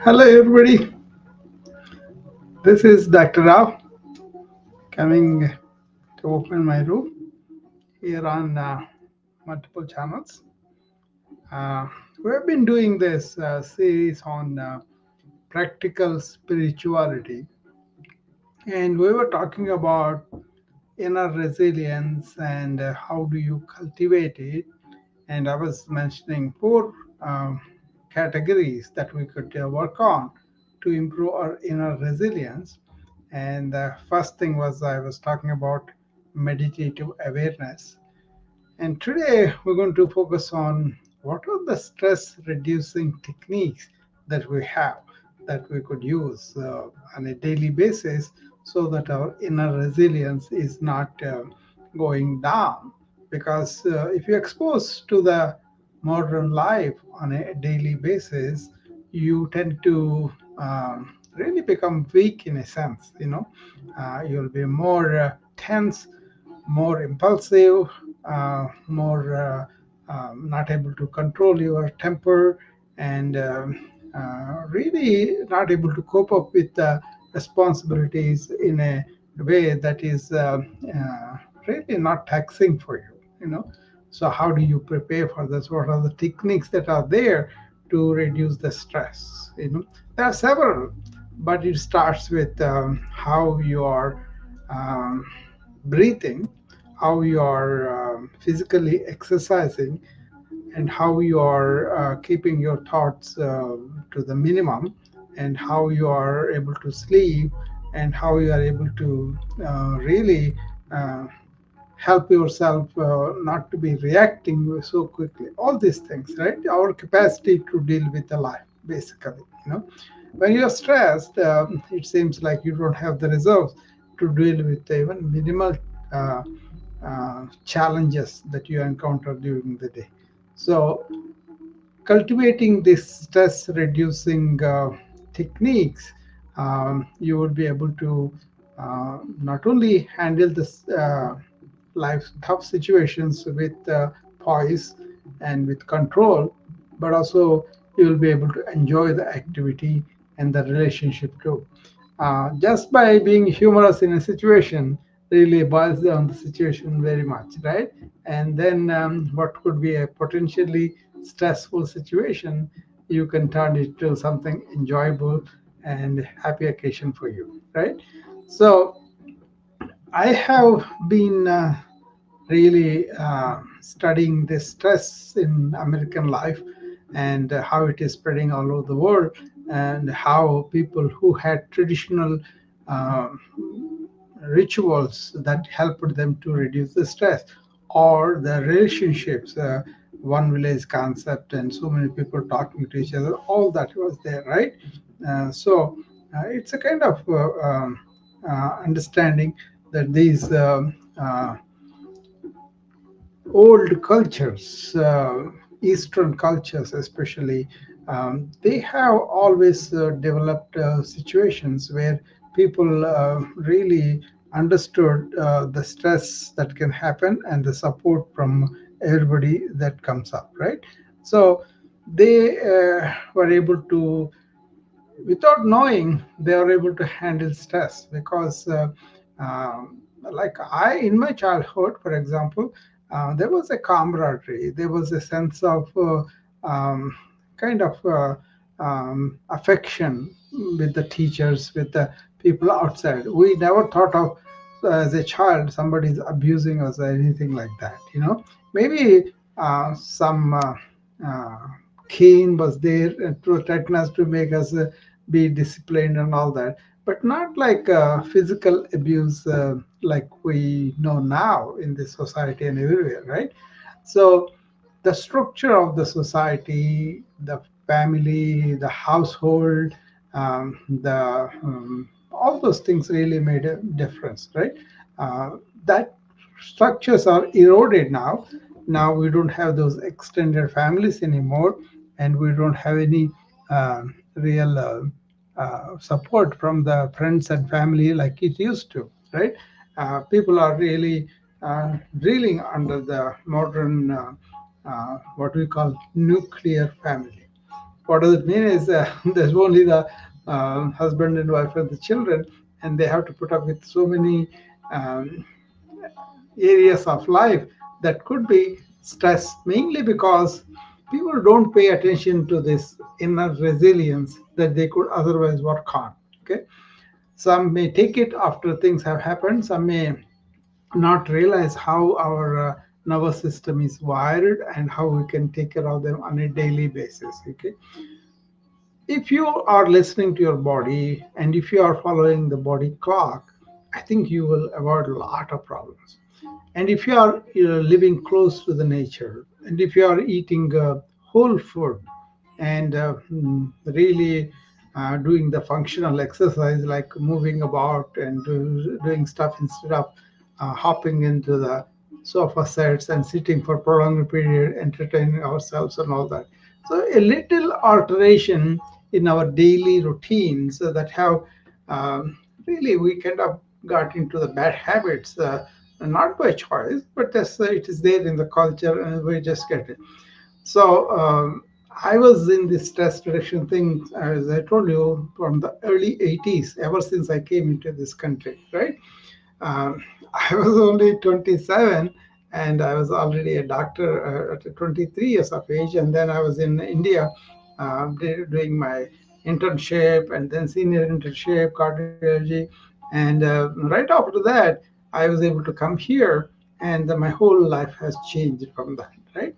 Hello, everybody. This is Dr. Rao coming to open my room here on multiple channels. Uh, we have been doing this series on practical spirituality, and we were talking about inner resilience and how do you cultivate it. And I was mentioning four categories that we could work on to improve our inner resilience. And the first thing was I was talking about meditative awareness. And today we're going to focus on what are the stress reducing techniques that we have that we could use on a daily basis so that our inner resilience is not going down. Because if you're exposed to the modern life on a daily basis, you tend to really become weak in a sense. You'll be more tense, more impulsive, more not able to control your temper, and really not able to cope up with the responsibilities in a way that is really not taxing for you. So how do you prepare for this? What are the techniques that are there to reduce the stress? There are several, but it starts with how you are um, breathing, how you are physically exercising, and how you are keeping your thoughts to the minimum, and how you are able to sleep, and how you are able to really uh, help yourself not to be reacting so quickly. All these things, right? Our capacity to deal with the life, basically. When you're stressed, it seems like you don't have the reserves to deal with even minimal uh, challenges that you encounter during the day. So, cultivating this stress reducing techniques, you will be able to not only handle this life's tough situations with poise and with control, but also you will be able to enjoy the activity and the relationship too. Just by being humorous in a situation really boils down the situation very much, right? And then what could be a potentially stressful situation, you can turn it to something enjoyable and happy occasion for you, right? So I have been really studying the stress in American life and how it is spreading all over the world, and how people who had traditional uh, rituals that helped them to reduce the stress, or the relationships, one village concept, and so many people talking to each other, all that was there, right? So it's a kind of understanding that these old cultures, Eastern cultures especially, they have always developed situations where people really understood the stress that can happen and the support from everybody that comes up, right? So they were able to, without knowing, they are able to handle stress because like I in my childhood, for example, there was a camaraderie, there was a sense of kind of affection with the teachers, with the people outside. We never thought of as a child somebody's abusing us or anything like that. Maybe some uh, cane was there and protecting us to make us be disciplined and all that, but not like physical abuse like we know now in this society and everywhere, right? So the structure of the society, the family, the household, all those things really made a difference, right? That structures are eroded now. Now we don't have those extended families anymore, and we don't have any real support from the friends and family like it used to, right? People are really reeling under the modern, what we call nuclear family. What does it mean is there's only the husband and wife and the children, and they have to put up with so many um, areas of life that could be stress, mainly because people don't pay attention to this inner resilience that they could otherwise work on. Okay, some may take it after things have happened, some may not realize how our nervous system is wired and how we can take care of them on a daily basis. Okay, if you are listening to your body and if you are following the body clock, I think you will avoid a lot of problems. And if you are living close to the nature, and if you are eating whole food and really doing the functional exercise like moving about and doing stuff instead of hopping into the sofa sets and sitting for prolonged period, entertaining ourselves and all that. So a little alteration in our daily routines that have really we kind of got into the bad habits, not by choice, but just it is there in the culture and we just get it. So I was in this stress reduction thing, as I told you, from the early 80s, ever since I came into this country, right? Um, I was only 27 and I was already a doctor at 23 years of age. And then I was in India doing my internship and then senior internship, cardiology. And right after that, I was able to come here and my whole life has changed from that, right?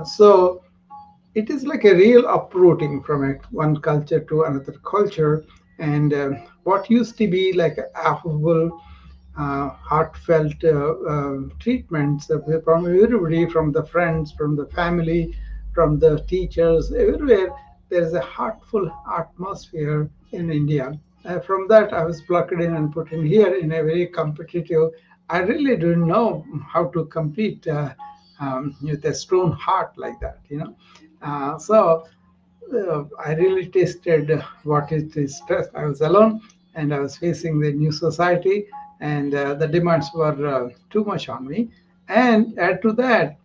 So it is like a real uprooting from one culture to another culture. And what used to be like affable heartfelt treatments from everybody, from the friends, from the family, from the teachers, everywhere. There's a heartful atmosphere in India. From that, I was plucked in and put in here in a very competitive. I really didn't know how to compete with a stone heart like that, you know. So I really tasted what it is stress. I was alone and I was facing the new society, and the demands were too much on me. And add to that,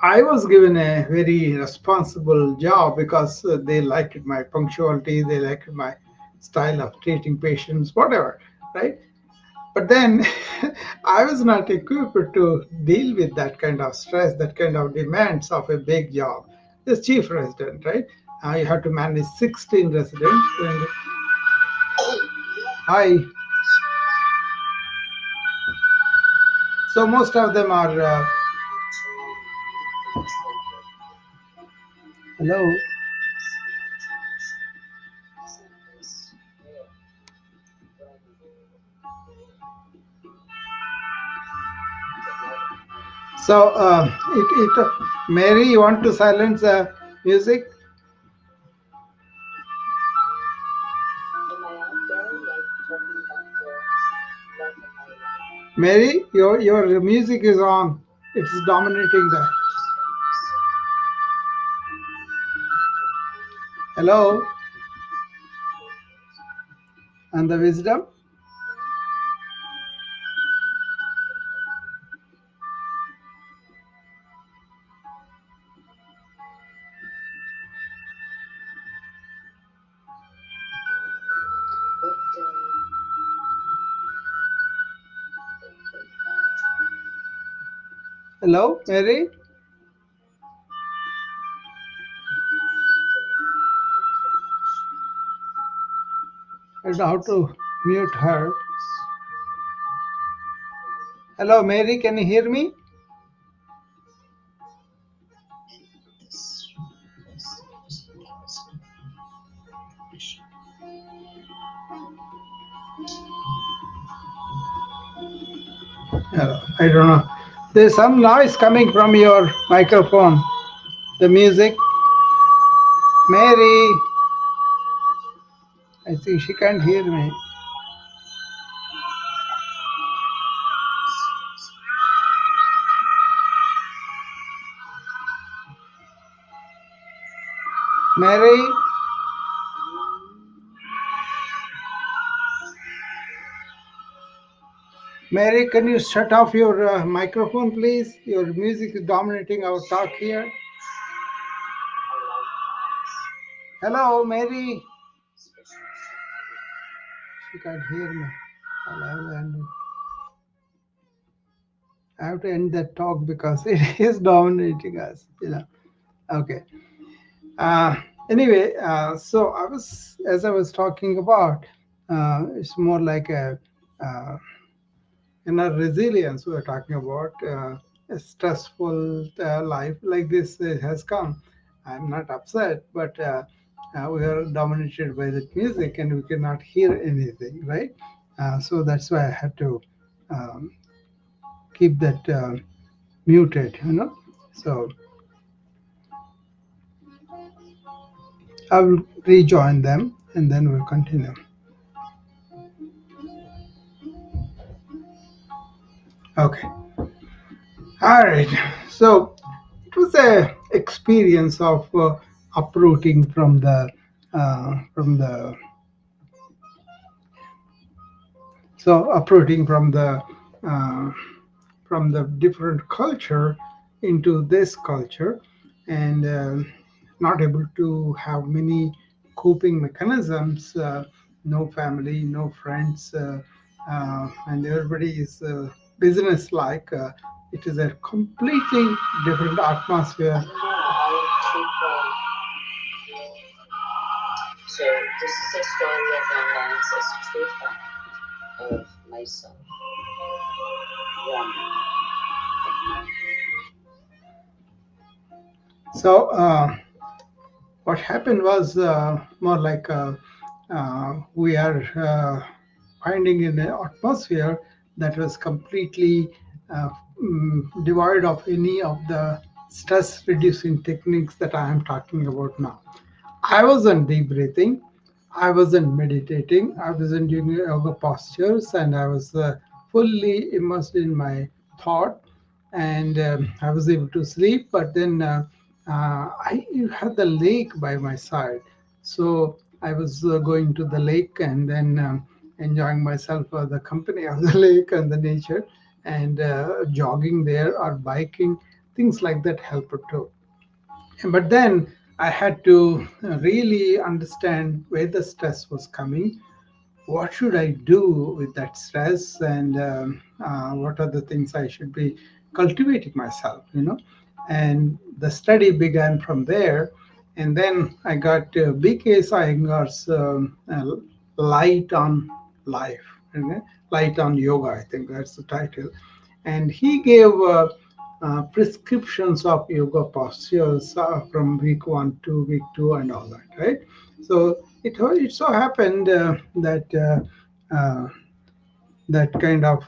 I was given a very responsible job because they liked my punctuality, they liked my style of treating patients, whatever, right? But then I was not equipped to deal with that kind of stress, that kind of demands of a big job. This chief resident, right? You have to manage 16 residents. And I, so most of them are, hello. So, Mary, you want to silence music? Mary, your music is on. It's dominating the. Hello, and the wisdom. Hello, Mary. I don't know how to mute her. Hello, Mary. Can you hear me? I don't know. There's some noise coming from your microphone. The music. Mary, I think she can't hear me. Mary, Mary, can you shut off your microphone, please? Your music is dominating our talk here. Hello, Mary. She can't hear me. I have to end that talk because it is dominating us. Okay. Uh, anyway, so as I was talking about, it's more like a inner resilience we are talking about. A stressful life like this has come. I'm not upset, but we are dominated by the music and we cannot hear anything, right? So that's why I had to um, keep that muted. So I will rejoin them and then we'll continue. Okay. All right. So it was a experience of uprooting from the uprooting uh, from the different culture into this culture, and not able to have many coping mechanisms. No family, no friends, and everybody is business like. It is a completely different atmosphere. So this is a story of my life's true fact of myself. So what happened was more like we are finding in an atmosphere that was completely devoid of any of the stress reducing techniques that I am talking about now. I wasn't deep breathing. I wasn't meditating. I wasn't doing yoga postures, and I was fully immersed in my thought. And I was able to sleep. But then I had the lake by my side, so I was going to the lake and then enjoying myself the company of the lake and the nature, and jogging there or biking, things like that helped too. But then I had to really understand where the stress was coming. What should I do with that stress, and what are the things I should be cultivating myself. And the study began from there. And then I got B.K. Iyengar's Light on Life, Light on Yoga, I think that's the title. And he gave prescriptions of yoga postures from week one to week two and all that, right? So it so happened that kind of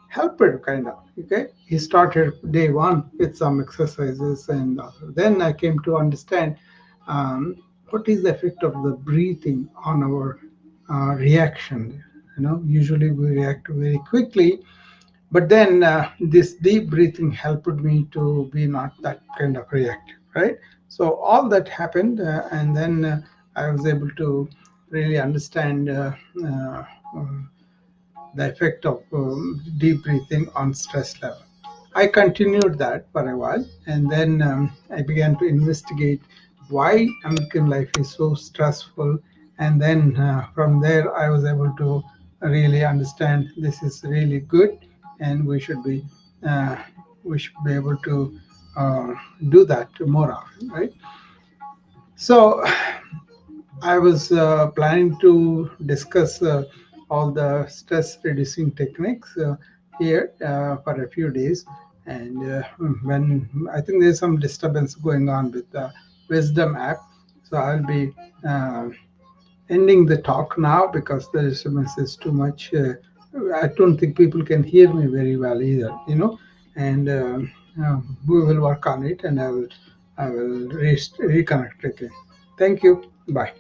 helped, kind of. Okay, he started day one with some exercises, and then I came to understand what is the effect of the breathing on our reaction. Usually we react very quickly, but then this deep breathing helped me to be not that kind of reactive, right? So all that happened, and then I was able to really understand the effect of deep breathing on stress level. I continued that for a while, and then I began to investigate why American life is so stressful. And then from there, I was able to really understand this is really good, and uh, we should be able to uh, do that more often, right? So I was planning to discuss all the stress reducing techniques here for a few days. And when I think there's some disturbance going on with the Wisdom app, so I'll be uh, ending the talk now because the disturbance is too much. I don't think people can hear me very well either. And we will work on it, and I will reconnect again. Thank you. Bye.